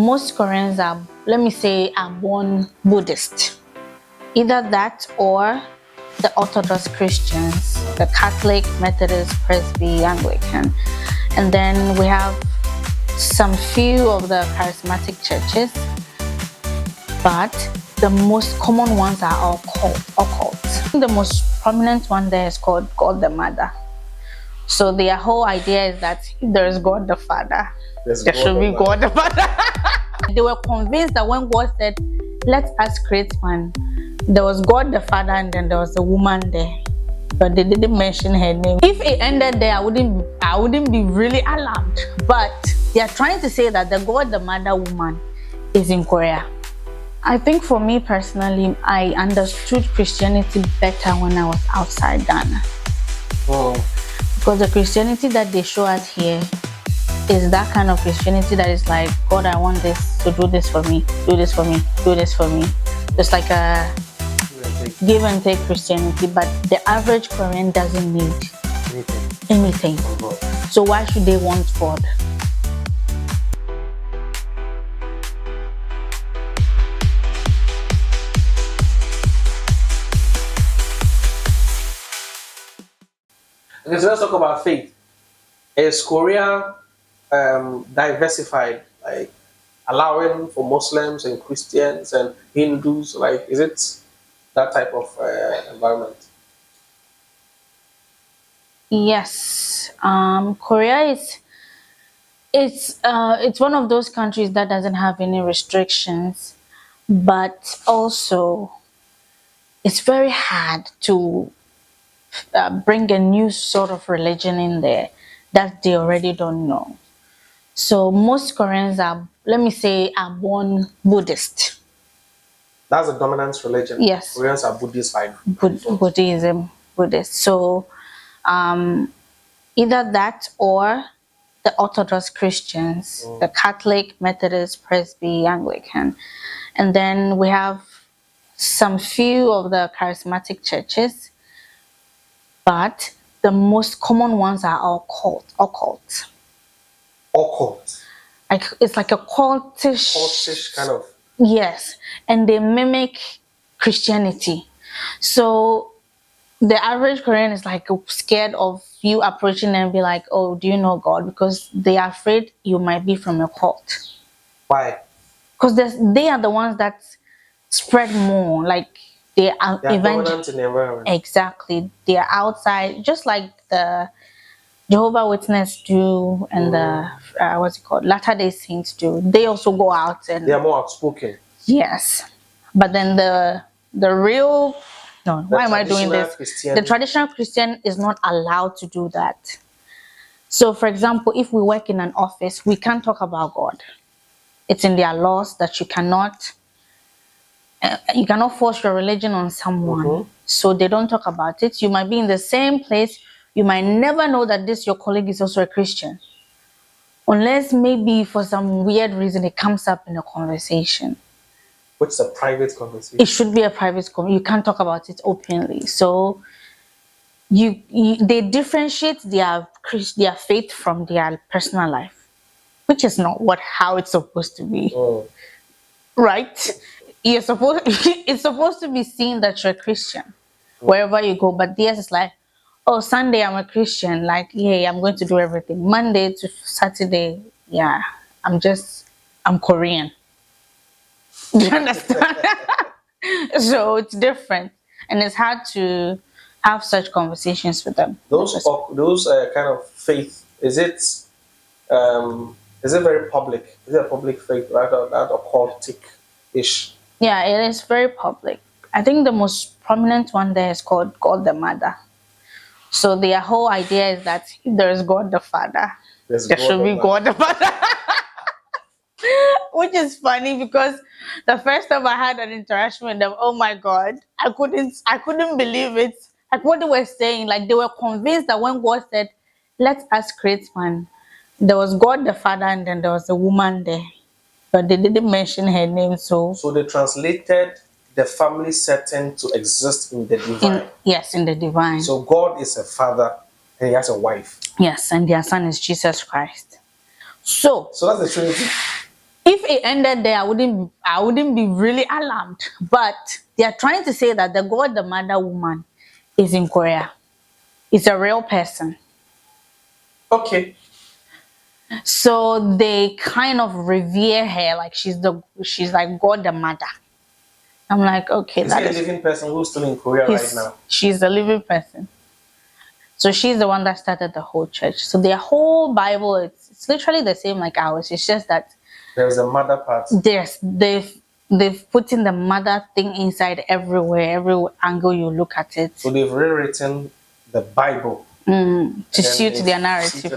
most Koreans are, let me say, are born Buddhist. Either that or the Orthodox Christians, the Catholic, Methodist, Presby, Anglican. And then we have some few of the charismatic churches, but the most common ones are all occults. The most prominent one there is called God the Mother. So their whole idea is that if there is God the Father, there should be God the Father. They were convinced that when God said, let us create man, there was God the Father and then there was a woman there, but they didn't mention her name. If it ended there, I wouldn't be really alarmed. But they are trying to say that the God the Mother woman is in Korea. I think for me personally, I understood Christianity better when I was outside Ghana. Oh. Because the Christianity that they show us here is that kind of Christianity that is like, God, I want this, so do this for me, do this for me, do this for me. It's like a give and take Christianity, but the average Korean doesn't need anything. So why should they want God? Okay, so let's talk about faith. Is Korea diversified, like allowing for Muslims and Christians and Hindus? Like, is it that type of environment? Yes, Korea it's one of those countries that doesn't have any restrictions, but also it's very hard to bring a new sort of religion in there that they already don't know. So most Koreans are, let me say, are born Buddhist. That's a dominant religion. Yes. Koreans are Buddhist by Buddhism, Buddhist. So either that or the Orthodox Christians, the Catholic, Methodist, Presby, Anglican. And then we have some few of the charismatic churches, but the most common ones are all occults. Occult. Like it's like a cultish kind of. Yes, and they mimic Christianity. So the average Korean is like scared of you approaching them and be like, oh, do you know God? Because they are afraid you might be from a cult. Why? Because they are the ones that spread more. Like they are dominant in the environment. Exactly. They are outside, just like the Jehovah's Witness do and the what's it called, Latter-day Saints do. They also go out and they are more outspoken. Yes, but then the real why am I doing this? The traditional Christian is not allowed to do that. So, for example, if we work in an office, we can't talk about God. It's in their laws that you cannot force your religion on someone. So they don't talk about it. You might be in the same place. You might never know that your colleague is also a Christian. Unless maybe for some weird reason it comes up in a conversation. What's a private conversation? It should be a private conversation. You can't talk about it openly. So they differentiate their faith from their personal life, which is not how it's supposed to be. Right? It's supposed to be seen that you're a Christian wherever you go, but theirs is like, oh, Sunday I'm a Christian, like, yeah, I'm going to do everything. Monday to Saturday, yeah, I'm Korean. Do you understand? So it's different, and it's hard to have such conversations with them. Those kind of faith, is it very public? Is it a public faith, rather than occultic-ish? Yeah, it is very public. I think the most prominent one there is called God the Mother. So their whole idea is that if there is God the Father, there should be God the Father. Which is funny because the first time I had an interaction with them, oh my God, I couldn't believe it. Like what they were saying, like they were convinced that when God said, let us create man, there was God the Father and then there was a woman there. But they didn't mention her name, so they translated the family setting to exist in the divine. Yes, in the divine. So God is a father and he has a wife. Yes, and their son is Jesus Christ. So that's the Trinity. If it ended there, I wouldn't be really alarmed. But they are trying to say that the God, the mother woman, is in Korea. It's a real person. Okay. So they kind of revere her like she's like God the mother. I'm like, okay, Is he that a is living person who's still in Korea right now? she's a living person. So she's the one that started the whole church. So their whole Bible, it's literally the same like ours. It's just that There's a mother part. they've put in the mother thing inside everywhere, every angle you look at it. So they've rewritten the Bible To suit their narrative,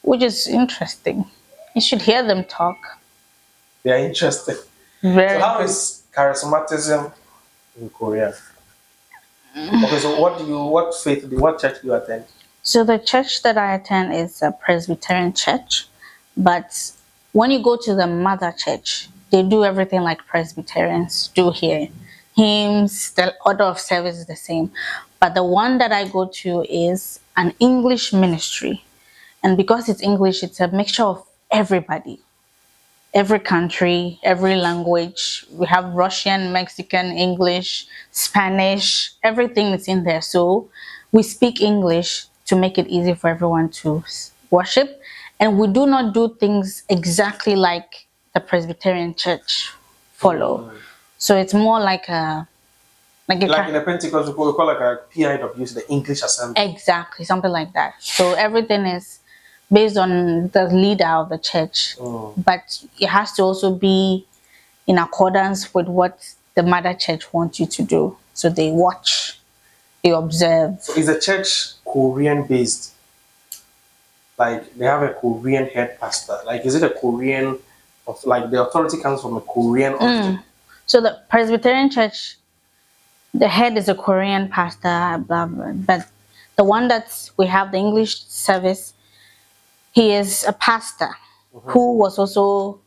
which is interesting. You should hear them talk. They are interested. Very. So how is charismatism in Korea? Okay, so what church do you attend? So the church that I attend is a Presbyterian church, but when you go to the mother church, they do everything like Presbyterians do here. Hymns, the order of service is the same. But the one that I go to is an English ministry. And because it's English, it's a mixture of everybody, every country, every language. We have Russian, Mexican, English, Spanish, everything is in there. So we speak English to make it easy for everyone to worship. And we do not do things exactly like the Presbyterian church follow. So it's more like a like in a Pentecost, we call like a PIW, the English Assembly. Exactly, something like that. So everything is based on the leader of the church, but it has to also be in accordance with what the mother church wants you to do. So they watch, they observe. So is the church Korean based? Like they have a Korean head pastor? Like is it a Korean of like the authority comes from a Korean origin? So the Presbyterian church, the head is a Korean pastor, blah, blah, but the one that we have, the English service, he is a pastor who was also,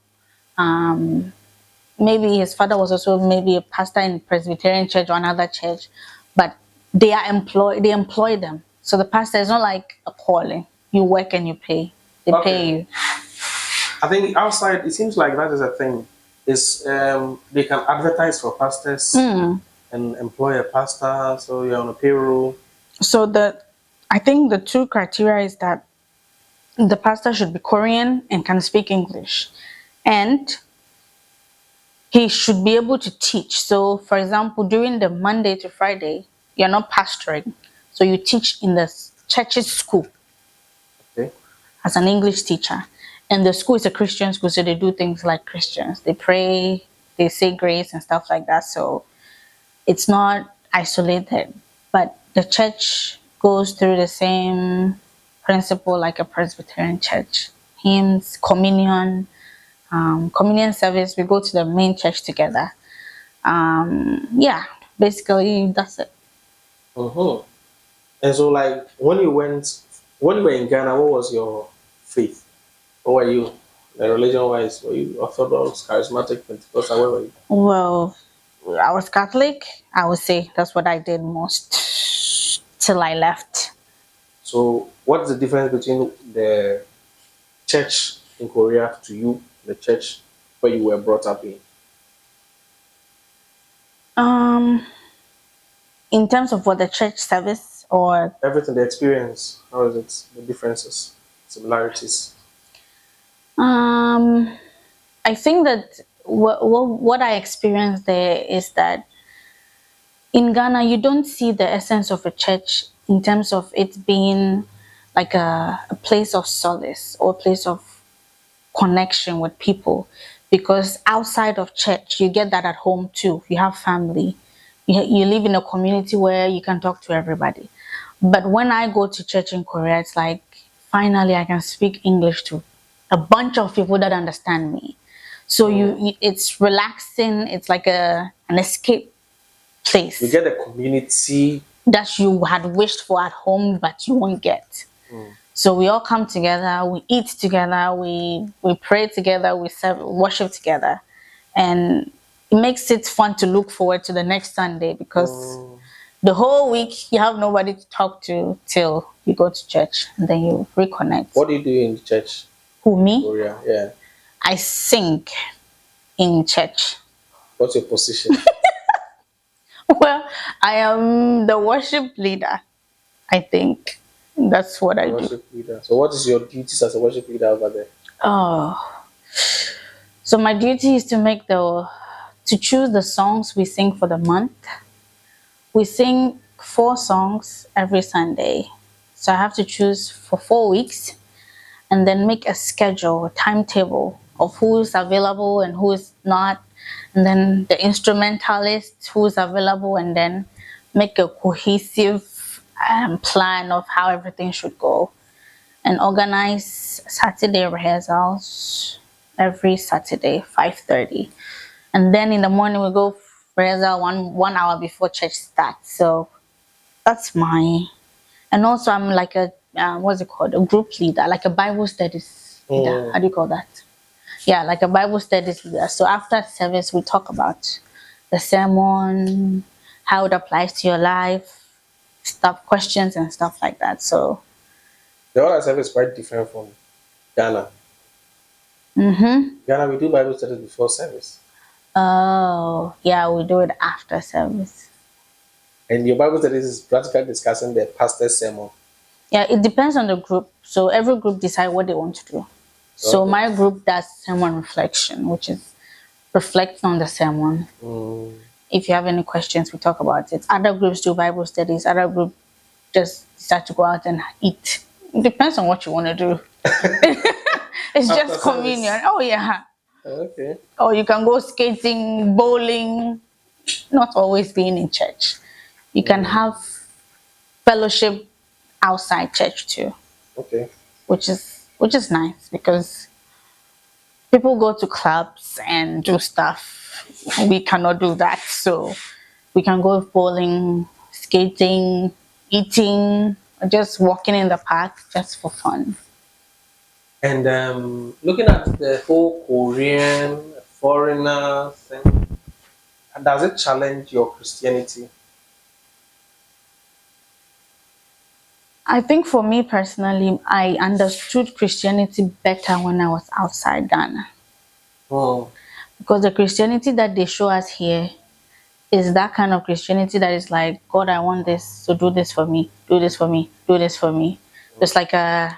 maybe his father was also maybe a pastor in Presbyterian church or another church, but they employ them. So the pastor is not like a calling. You work and you pay. They pay you. I think outside, it seems like that is a thing. Is they can advertise for pastors and employ a pastor, so you're on a payroll. So I think the two criteria is that the pastor should be Korean and can speak English, and he should be able to teach. So, for example, during the Monday to Friday, you're not pastoring, so you teach in the church's school as an English teacher. And the school is a Christian school, so they do things like Christians. They pray, they say grace and stuff like that. So it's not isolated, but the church goes through the same principle like a Presbyterian church. Hymns, communion service, we go to the main church together. Yeah, basically that's it. And so like when you were in Ghana, what was your faith? What were you, religion wise? Were you Orthodox, charismatic, Pentecostal? Where were you? Well, I was Catholic. I would say that's what I did most till I left. So what's the difference between the church in Korea to you, the church where you were brought up in? In terms of what the church service or everything, the experience, how is it? The differences, similarities. I think that what I experienced there is that in Ghana you don't see the essence of a church in terms of it being like a place of solace or a place of connection with people, because outside of church you get that at home too. You have family, you live in a community where you can talk to everybody. But when I go to church in Korea, it's like finally I can speak English to a bunch of people that understand me. So it's relaxing. It's like an escape place. You get a community that you had wished for at home, but you won't get. So we all come together, we eat together, we pray together, we worship together, and it makes it fun to look forward to the next Sunday, because the whole week you have nobody to talk to till you go to church and then you reconnect. What do you do in the church? Who, me? Korea, yeah. I sing in church. What's your position? Well, I am the worship leader. I think that's what I do. Worship leader. So what is your duties as a worship leader over there? Oh, so my duty is to choose the songs we sing for the month. We sing 4 songs every Sunday. So I have to choose for 4 weeks and then make a schedule, a timetable of who is available and who is not. And then the instrumentalist who is available, and then make a cohesive plan of how everything should go. And organize Saturday rehearsals every Saturday, 5:30. And then in the morning we go rehearsal one hour before church starts. So that's my, and also I'm like a what's it called, a group leader, like a Bible studies leader. How do you call that? Yeah, like a Bible studies leader. So after service we talk about the sermon, how it applies to your life, stuff, questions and stuff like that. So The other service is quite different from Ghana. Ghana, we do Bible studies before service. oh yeah, we do it after service. And your Bible studies is practically discussing the pastor's sermon. Yeah, it depends on the group. So every group decide what they want to do. So Okay. my group does sermon reflection, which is reflecting on the sermon. If you have any questions, we talk about it. Other groups do Bible studies. Other group just decide to go out and eat. It depends on what you want to do. It's After just service. convenient. Oh yeah. Okay. Or you can go skating, bowling. Not always being in church. You can have fellowship outside church too, Okay. which is nice because people go to clubs and do stuff. We cannot do that, so we can go bowling, skating, eating, or just walking in the park just for fun. And looking at the whole Korean foreigner thing, does it challenge your Christianity? I think for me personally, I understood Christianity better when I was outside Ghana, Oh, because the Christianity that they show us here is that kind of Christianity that is like, God, I want this, so do this for me, do this for me, do this for me. It's like a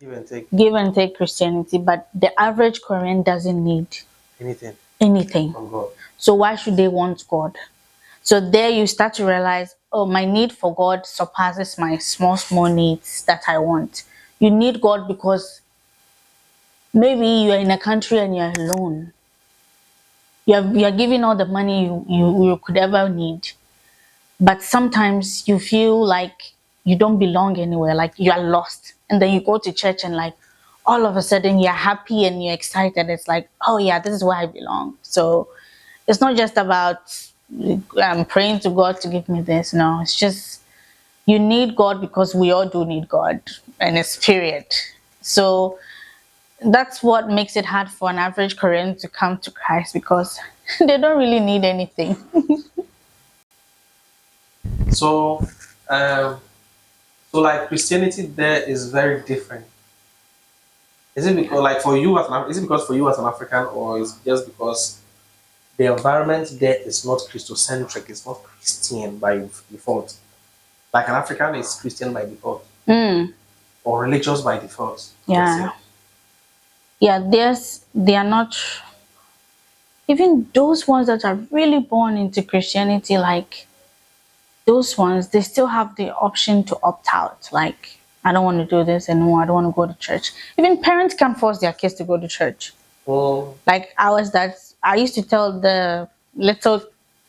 give and take give and take Christianity, but the average Korean doesn't need anything anything. from God. So why should they want God? So there you start to realize, oh, my need for God surpasses my small needs that I want. You need God because maybe you're in a country and you're alone. You're giving all the money you could ever need. But sometimes you feel like you don't belong anywhere, like you are lost. And then you go to church and like all of a sudden you're happy and you're excited. It's like, oh yeah, this is where I belong. So it's not just about praying to God to give me this. No, it's just you need God because we all do need God, and it's period. So that's what makes it hard for an average Korean to come to Christ, because they don't really need anything. So, um, so like Christianity there is very different. Is it because, like, for you as is it because for you as an African, or is it just because the environment there is not Christocentric, it's not Christian by default? Like an African is Christian by default, or religious by default. let's Yeah. say. Yeah, they are not, even those ones that are really born into Christianity, like those ones, they still have the option to opt out. Like, I don't want to do this anymore. I don't want to go to church. Even parents can force their kids to go to church. Like I used to tell the little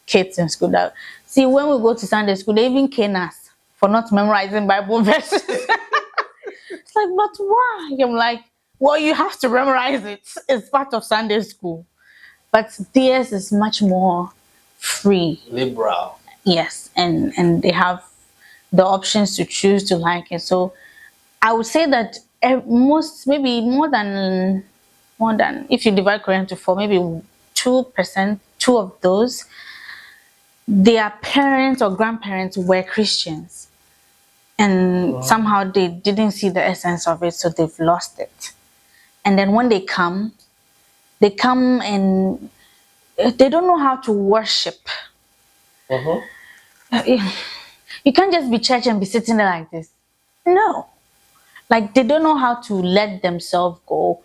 kids in school that, see, when we go to Sunday school, they even cane us for not memorizing Bible verses. It's like, but why? I'm like, well, you have to memorize it. It's part of Sunday school. But theirs is much more free. Liberal. Yes, and they have the options to choose to like it. So I would say that most, maybe more than, if you divide Korean to four, maybe 2%, two of those, their parents or grandparents were Christians, and somehow they didn't see the essence of it, so they've lost it. And then when they come, They come and they don't know how to worship. You can't just be church and be sitting there like this. No. Like they don't know how to let themselves go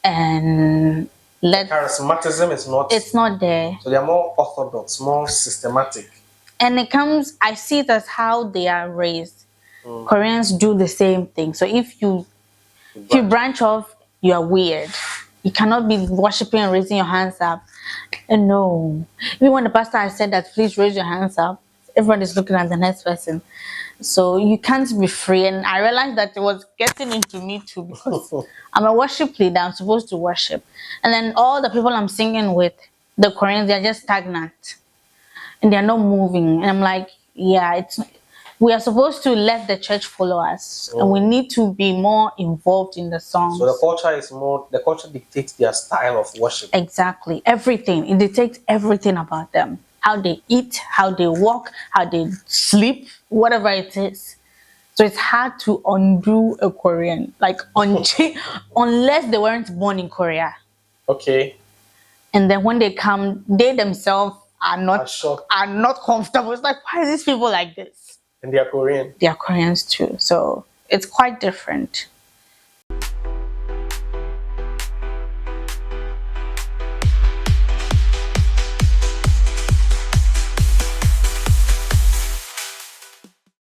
and let Charismatism is not. it's not there. So they are more orthodox, more systematic. And it comes, I see it as how they are raised. Koreans do the same thing. So if you branch off, you are weird. You cannot be worshiping and raising your hands up. And no. Even when the pastor has said that, please raise your hands up, everyone is looking at the next person. So you can't be free. And I realized that it was getting into me too, because I'm a worship leader. I'm supposed to worship. And then all the people I'm singing with, the Koreans, they're just stagnant. And they're not moving. And I'm like, yeah, we are supposed to let the church follow us, and we need to be more involved in the songs. So the culture dictates their style of worship. Exactly. Everything. It dictates everything about them. How they eat, how they walk, how they sleep, whatever it is. So it's hard to undo a Korean, like unless they weren't born in Korea. Okay. And then when they come, they themselves are not comfortable. It's like, why are these people like this? And they are Korean. They are Koreans too. So it's quite different.